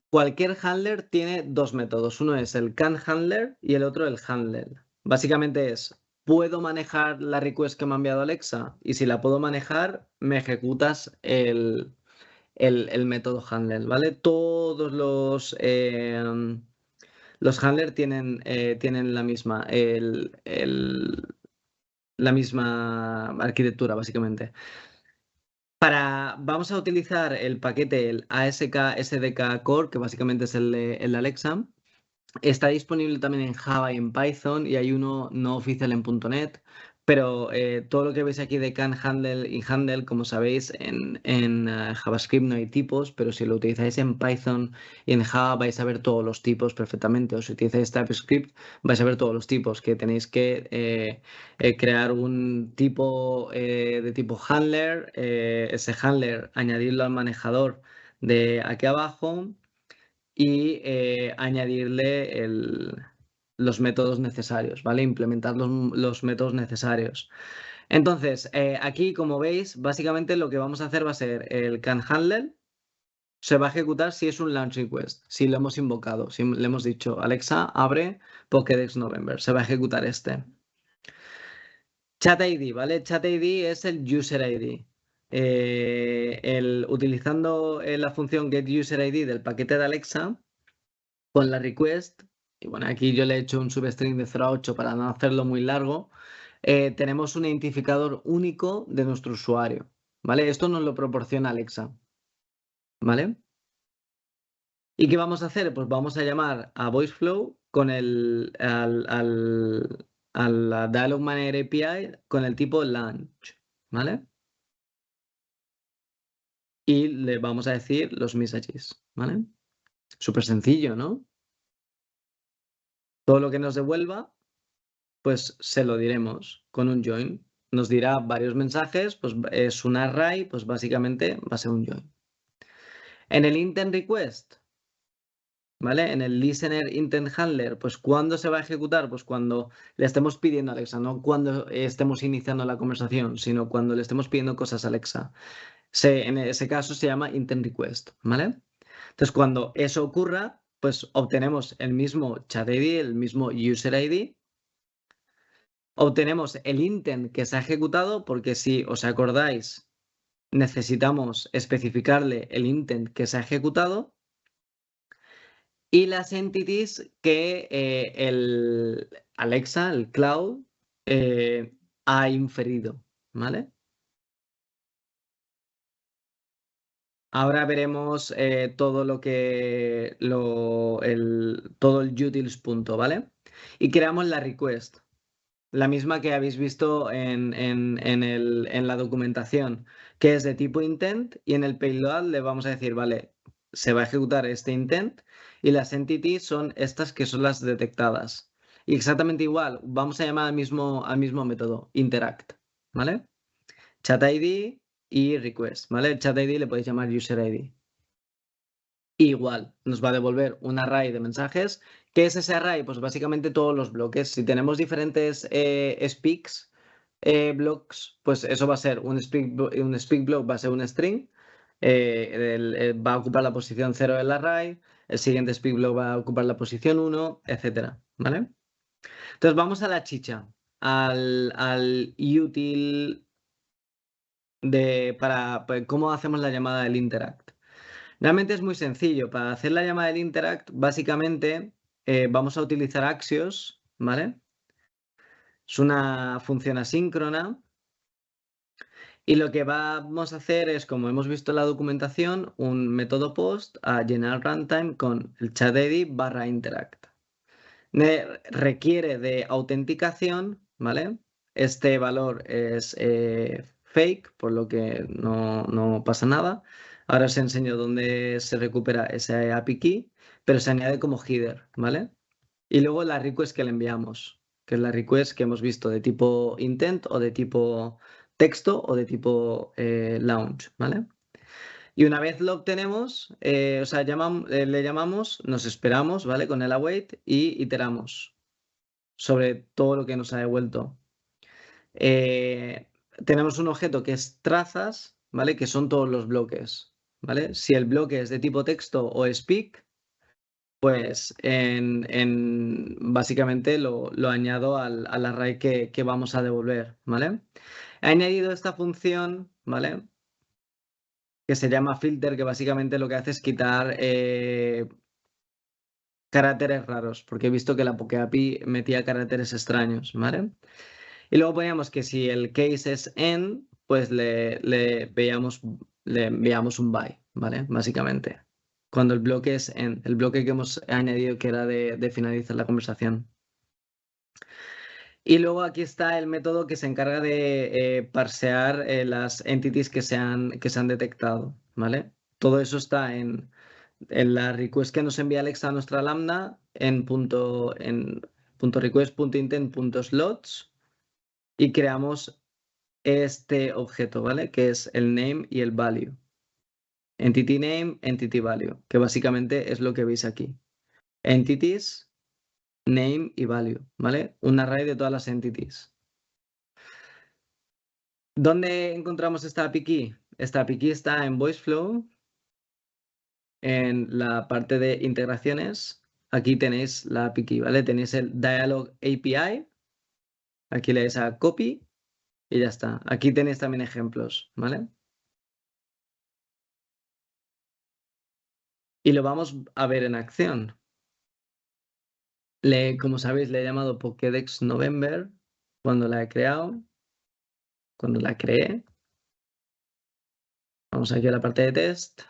Cualquier handler tiene dos métodos. Uno es el can handler y el otro el handler. Básicamente es, ¿puedo manejar la request que me ha enviado Alexa? Y si la puedo manejar, me ejecutas el método handler, ¿vale? Todos los handlers tienen la misma arquitectura, básicamente. Vamos a utilizar el paquete, el ASK SDK Core, que básicamente es el de Alexa. Está disponible también en Java y en Python y hay uno no oficial en .NET. Pero todo lo que veis aquí de can, handle y handle, como sabéis, en JavaScript no hay tipos, pero si lo utilizáis en Python y en Java vais a ver todos los tipos perfectamente. O si utilizáis TypeScript vais a ver todos los tipos, que tenéis que crear un tipo de tipo handler, ese handler añadirlo al manejador de aquí abajo y añadirle los métodos necesarios, ¿vale? Implementar los métodos necesarios. Entonces, aquí, como veis, básicamente lo que vamos a hacer va a ser el can handler. Se va a ejecutar si es un launch request, si lo hemos invocado, si le hemos dicho Alexa, abre Pokédex November, se va a ejecutar este. Chat ID, ¿vale? Chat ID es el user ID. Utilizando la función getUserID del paquete de Alexa, con la request, y bueno, aquí yo le he hecho un substring de 0 a 8 para no hacerlo muy largo, tenemos un identificador único de nuestro usuario, ¿vale? Esto nos lo proporciona Alexa, ¿vale? ¿Y qué vamos a hacer? Pues vamos a llamar a VoiceFlow con al Dialog Manager API con el tipo launch, ¿vale? Y le vamos a decir los messages, ¿vale? Súper sencillo, ¿no? Todo lo que nos devuelva, pues se lo diremos con un join. Nos dirá varios mensajes, pues es un array, pues básicamente va a ser un join. En el intent request, ¿vale? En el listener intent handler, pues ¿cuándo se va a ejecutar? Pues cuando le estemos pidiendo a Alexa, no cuando estemos iniciando la conversación, sino cuando le estemos pidiendo cosas a Alexa. En ese caso se llama intent request, ¿vale? Entonces, cuando eso ocurra, pues obtenemos el mismo chat ID, el mismo user ID. Obtenemos el intent que se ha ejecutado, porque si os acordáis, necesitamos especificarle el intent que se ha ejecutado y las entities que el Alexa, el cloud, ha inferido, ¿vale? Ahora veremos todo lo que todo el utils punto, ¿vale? Y creamos la request. La misma que habéis visto en la documentación, que es de tipo intent, y en el payload le vamos a decir, vale, se va a ejecutar este intent y las entities son estas que son las detectadas. Y exactamente igual, vamos a llamar al mismo método, interact, ¿vale? Chat ID y request, ¿vale? El chat ID le podéis llamar user ID. Igual, nos va a devolver un array de mensajes. ¿Qué es ese array? Pues básicamente todos los bloques. Si tenemos diferentes speaks, blocks, pues eso va a ser un speak block, va a ser un string. Va a ocupar la posición 0 del array. El siguiente speak block va a ocupar la posición 1, etcétera, ¿vale? Entonces vamos a la chicha, al util para cómo hacemos la llamada del interact. Realmente es muy sencillo. Para hacer la llamada del interact, básicamente vamos a utilizar Axios, ¿vale? Es una función asíncrona. Y lo que vamos a hacer es, como hemos visto en la documentación, un método post a llenar runtime con el chat ID barra interact. Requiere de autenticación, ¿vale? Este valor es fake, por lo que no pasa nada. Ahora os enseño dónde se recupera ese API key, pero se añade como header, ¿vale? Y luego la request que le enviamos, que es la request que hemos visto de tipo intent o de tipo texto o de tipo launch, ¿vale? Y una vez lo obtenemos, o sea, le llamamos, nos esperamos, ¿vale? Con el await y iteramos sobre todo lo que nos ha devuelto. Tenemos un objeto que es trazas, ¿vale? Que son todos los bloques, ¿vale? Si el bloque es de tipo texto o speak, pues básicamente lo añado al array que vamos a devolver, ¿vale? He añadido esta función, ¿vale? Que se llama filter, que básicamente lo que hace es quitar caracteres raros, porque he visto que la PokeAPI metía caracteres extraños, ¿vale? Y luego poníamos que si el case es en, pues le enviamos un by, ¿vale? Básicamente. Cuando el bloque es en, el bloque que hemos añadido que era de finalizar la conversación. Y luego aquí está el método que se encarga de parsear las entities que se han detectado, ¿vale? Todo eso está en la request que nos envía Alexa a nuestra lambda en punto request.intent.slots y creamos este objeto, ¿vale? Que es el name y el value. Entity name, entity value, que básicamente es lo que veis aquí. Entities, name y value, ¿vale? Un array de todas las entities. ¿Dónde encontramos esta API key? Esta API key está en VoiceFlow, en la parte de integraciones. Aquí tenéis la API key, ¿vale? Tenéis el Dialog API. Aquí le dais a copy y ya está. Aquí tenéis también ejemplos, ¿vale? Y lo vamos a ver en acción. Como sabéis, le he llamado Pokédex November cuando la he creado, cuando la creé. Vamos aquí a la parte de test.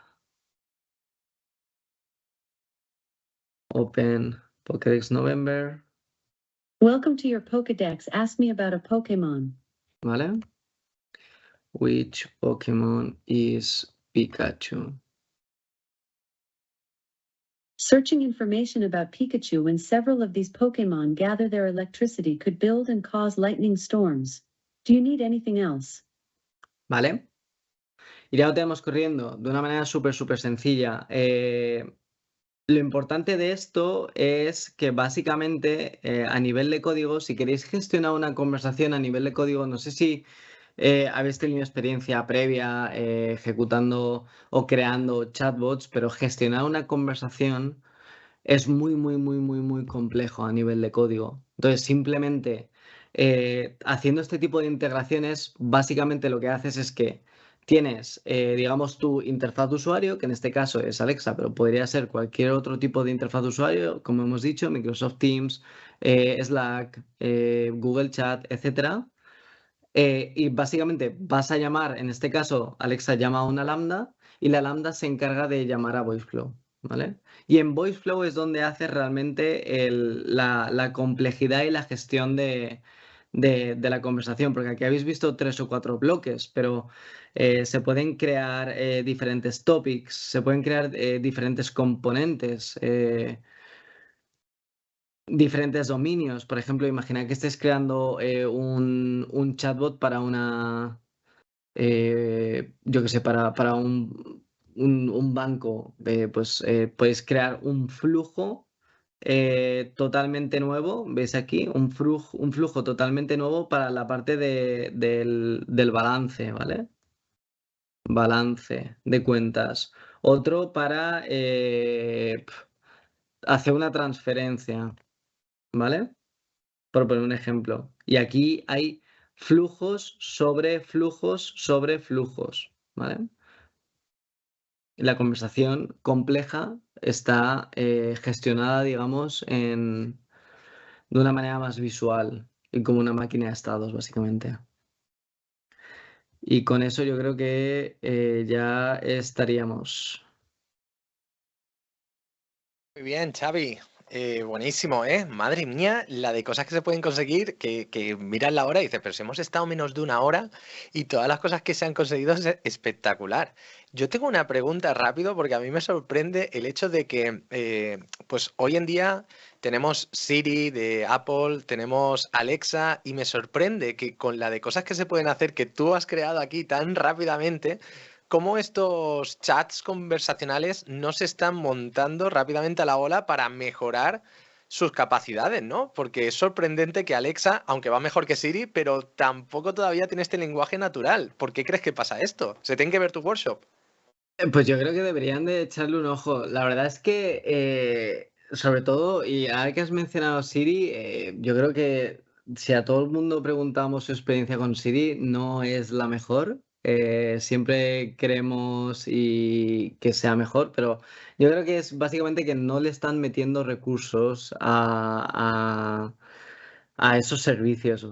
Open Pokédex November. Welcome to your Pokédex. Ask me about a Pokémon. ¿Vale? Which Pokémon is Pikachu? Searching information about Pikachu when several of these Pokémon gather their electricity could build and cause lightning storms. Do you need anything else? ¿Vale? Y ya lo tenemos corriendo de una manera súper sencilla. Lo importante de esto es que básicamente a nivel de código, si queréis gestionar una conversación a nivel de código, no sé si habéis tenido experiencia previa ejecutando o creando chatbots, pero gestionar una conversación es muy complejo a nivel de código. Entonces, simplemente haciendo este tipo de integraciones, básicamente lo que haces es que tienes, digamos, tu interfaz de usuario, que en este caso es Alexa, pero podría ser cualquier otro tipo de interfaz de usuario, como hemos dicho, Microsoft Teams, Slack, Google Chat, etcétera. Y básicamente vas a llamar, en este caso, Alexa llama a una lambda y la lambda se encarga de llamar a VoiceFlow, ¿vale? Y en VoiceFlow es donde hace realmente la complejidad y la gestión de la conversación, porque aquí habéis visto 3 o 4 bloques, pero se pueden crear diferentes topics, se pueden crear diferentes componentes. Diferentes dominios. Por ejemplo, imagina que estés creando un chatbot para una, yo que sé, para un banco. Pues puedes crear un flujo totalmente nuevo. ¿Veis aquí? Un flujo totalmente nuevo para la parte del balance, ¿vale? Balance de cuentas. Otro para hacer una transferencia, ¿vale? Por poner un ejemplo. Y aquí hay flujos sobre flujos sobre flujos, ¿vale? La conversación compleja está gestionada, digamos, de una manera más visual y como una máquina de estados, básicamente. Y con eso yo creo que ya estaríamos. Muy bien, Xavi. Buenísimo, ¿eh? Madre mía, la de cosas que se pueden conseguir, que miras la hora y dices, pero si hemos estado menos de una hora y todas las cosas que se han conseguido es espectacular. Yo tengo una pregunta rápido porque a mí me sorprende el hecho de que, pues hoy en día tenemos Siri de Apple, tenemos Alexa y me sorprende que con la de cosas que se pueden hacer que tú has creado aquí tan rápidamente, cómo estos chats conversacionales no se están montando rápidamente a la ola para mejorar sus capacidades, ¿no? Porque es sorprendente que Alexa, aunque va mejor que Siri, pero tampoco todavía tiene este lenguaje natural. ¿Por qué crees que pasa esto? ¿Se tiene que ver tu workshop? Pues yo creo que deberían de echarle un ojo. La verdad es que, sobre todo, y ahora que has mencionado Siri, yo creo que si a todo el mundo preguntamos su experiencia con Siri, no es la mejor. Siempre queremos y que sea mejor, pero yo creo que es básicamente que no le están metiendo recursos a esos servicios.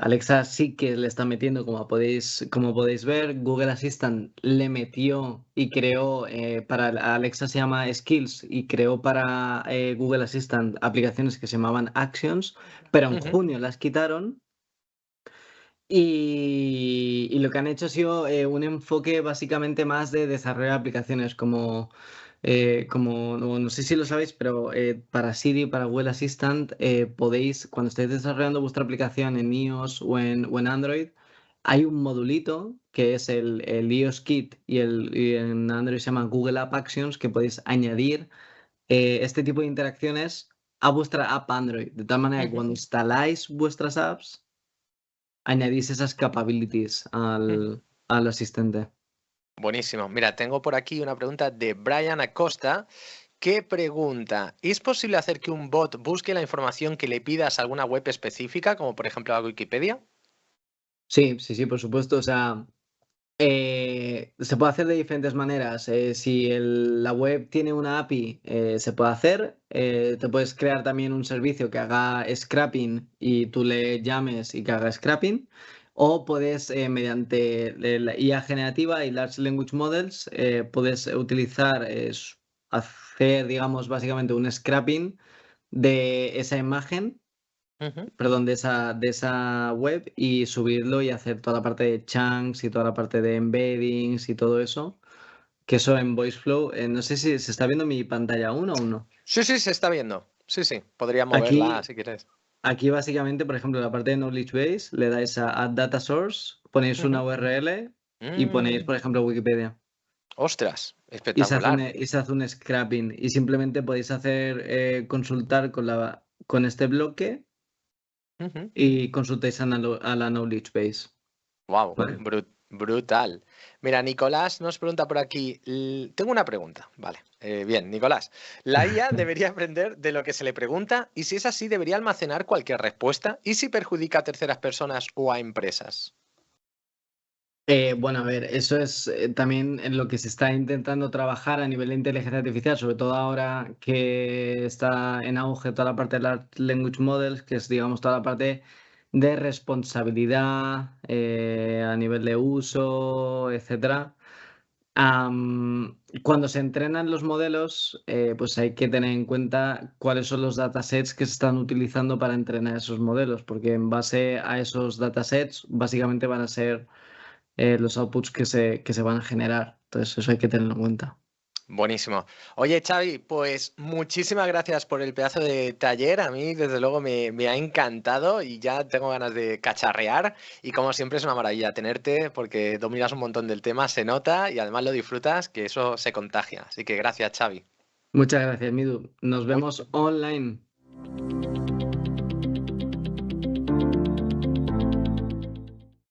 Alexa sí que le está metiendo, como podéis ver. Google Assistant le metió y creó, para Alexa se llama Skills, y creó para Google Assistant aplicaciones que se llamaban Actions, pero en junio las quitaron. Y lo que han hecho ha sido un enfoque básicamente más de desarrollo de aplicaciones, como no sé si lo sabéis, pero para Siri, para Google Assistant, podéis, cuando estéis desarrollando vuestra aplicación en iOS o en Android, hay un modulito que es el iOS Kit, y en Android se llama Google App Actions, que podéis añadir este tipo de interacciones a vuestra app Android, de tal manera que cuando instaláis vuestras apps, añadís esas capabilities al asistente. Buenísimo. Mira, tengo por aquí una pregunta de Brian Acosta que pregunta, ¿es posible hacer que un bot busque la información que le pidas a alguna web específica, como por ejemplo a Wikipedia? Sí, sí, sí, por supuesto. O sea, se puede hacer de diferentes maneras. Si la web tiene una API, se puede hacer. Te puedes crear también un servicio que haga scrapping y tú le llames y que haga scrapping. O puedes, mediante la IA generativa y Large Language Models, puedes utilizar, hacer, digamos, básicamente un scrapping de esa imagen, Ujú. perdón, de esa web, y subirlo y hacer toda la parte de chunks y toda la parte de embeddings y todo eso. Que eso en VoiceFlow, no sé si se está viendo mi pantalla aún o no. Sí, sí, se está viendo. Sí, sí, podría moverla Aquí, si quieres. aquí básicamente, por ejemplo, la parte de Knowledge Base, le dais a Add Data Source, ponéis una Ujú. URL y ponéis, Mm, por ejemplo, Wikipedia. ostras, Y se hace un, espectacular. y se hace un scrapping. Y simplemente podéis hacer consultar con este bloque y consultáis a la Knowledge Base. Wow, Vale. brutal. Mira, Nicolás nos pregunta por aquí. Tengo una pregunta. Vale, bien, Nicolás. La IA debería aprender de lo que se le pregunta y si es así, debería almacenar cualquier respuesta y si perjudica a terceras personas o a empresas. Bueno, a ver, eso es también en lo que se está intentando trabajar a nivel de inteligencia artificial, sobre todo ahora que está en auge toda la parte de Large Language Models, que es, digamos, toda la parte de responsabilidad a nivel de uso, etcétera. Cuando se entrenan los modelos, pues hay que tener en cuenta cuáles son los datasets que se están utilizando para entrenar esos modelos, porque en base a esos datasets, básicamente van a ser los outputs que se van a generar. Entonces, eso hay que tenerlo en cuenta. Buenísimo. Oye, Xavi, pues muchísimas gracias por el pedazo de taller. A mí, desde luego, me ha encantado y ya tengo ganas de cacharrear. Y como siempre, es una maravilla tenerte porque dominas un montón del tema, se nota y además lo disfrutas, que eso se contagia. Así que gracias, Xavi. Muchas gracias, Midu. Nos Muy- vemos online.